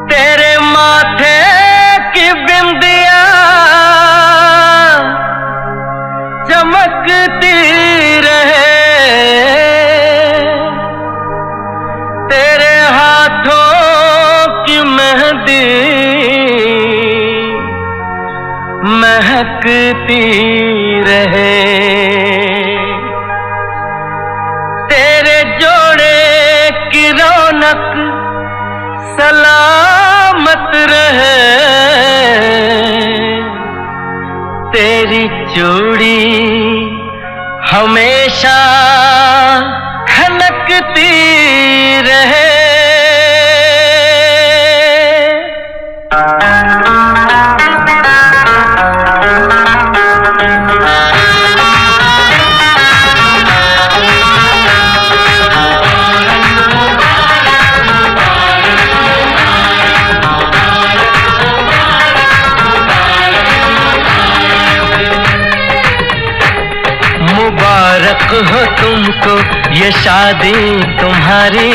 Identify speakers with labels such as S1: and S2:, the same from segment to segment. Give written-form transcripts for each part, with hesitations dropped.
S1: तेरे माथे की बिंदिया चमकती रहे, तेरे हाथों की मेहंदी महकती रहे, तेरे जोड़े की रौनक सलामत रहे, तेरी चूड़ी हमेशा खनकती रहे। मुबारक हो तुमको ये शादी तुम्हारी,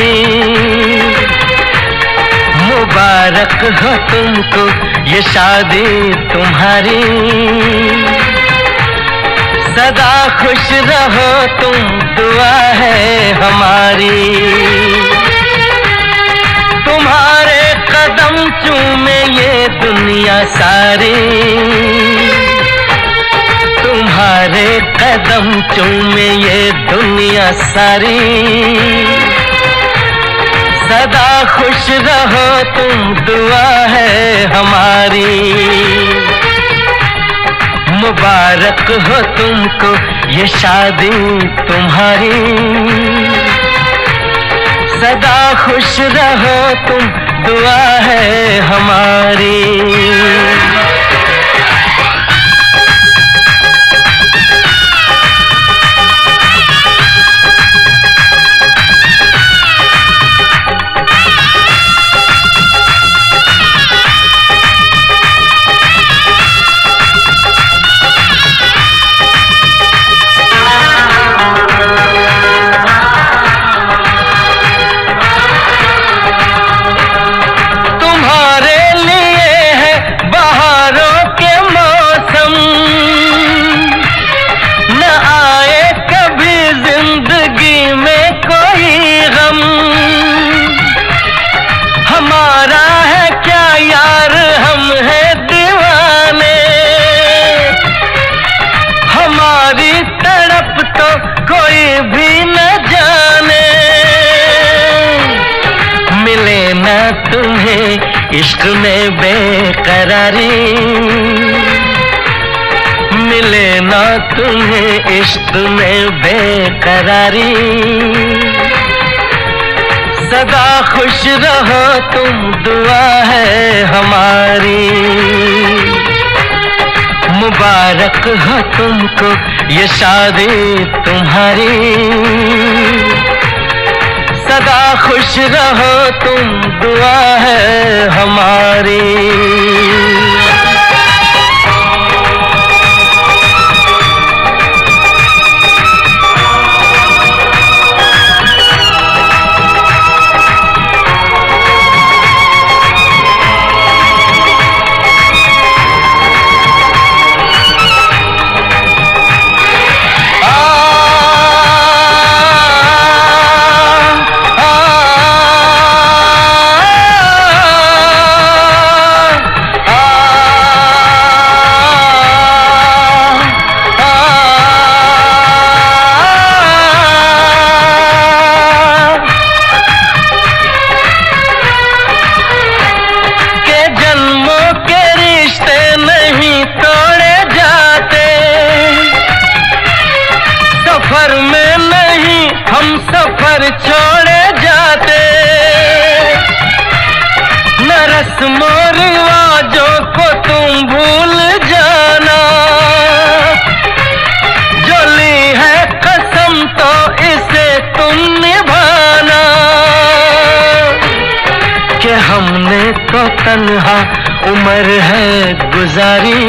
S1: मुबारक हो तुमको ये शादी तुम्हारी, सदा खुश रहो तुम दुआ है हमारी, तुम्हारे कदम चूमे ये दुनिया सारी, तुम्हारे कदम चूमे ये दुनिया सारी, सदा खुश रहो तुम दुआ है हमारी, मुबारक हो तुमको ये शादी तुम्हारी, सदा खुश रहो तुम दुआ है हमारी। हमारा है क्या यार, हम हैं दीवाने, हमारी तड़प तो कोई भी न जाने, मिले ना तुम्हें इश्क में बेकरारी, मिले ना तुम्हें इश्क में बेकरारी, सदा खुश रहो तुम दुआ है हमारी, मुबारक हो तुमको ये शादी तुम्हारी, सदा खुश रहो तुम दुआ है हमारी। सफर में नहीं हम सफर छोड़े जाते, न रस्मों रिवाजों को तुम भूल जाना, जो ली है कसम तो इसे तुम निभाना, कि हमने तो तन्हा उम्र है गुजारी,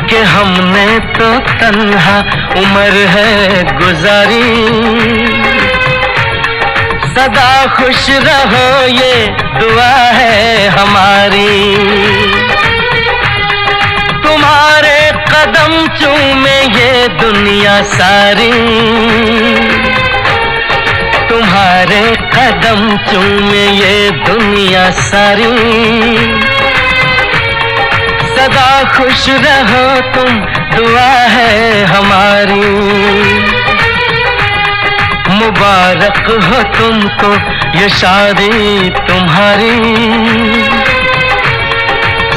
S1: कि हमने तो तन्हा उम्र है गुजारी। सदा खुश रहो ये दुआ है हमारी। तुम्हारे कदम चूमे ये दुनिया सारी। तुम्हारे कदम चूमे ये दुनिया सारी। सदा खुश रहो तुम दुआ है हमारी। मुबारक हो तुमको ये शादी तुम्हारी।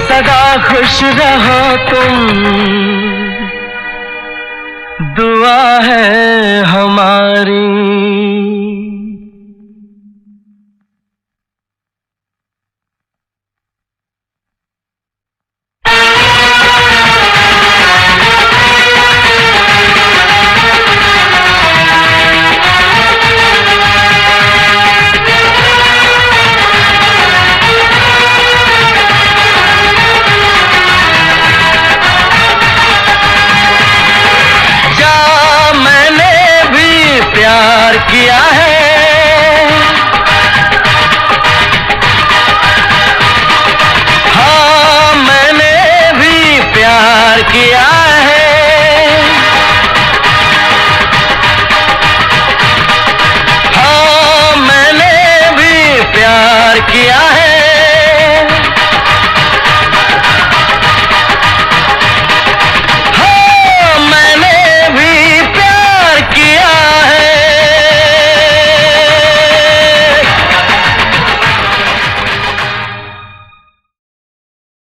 S1: सदा खुश रहो तुम दुआ है हमारी। प्यार किया है, हाँ मैंने भी प्यार किया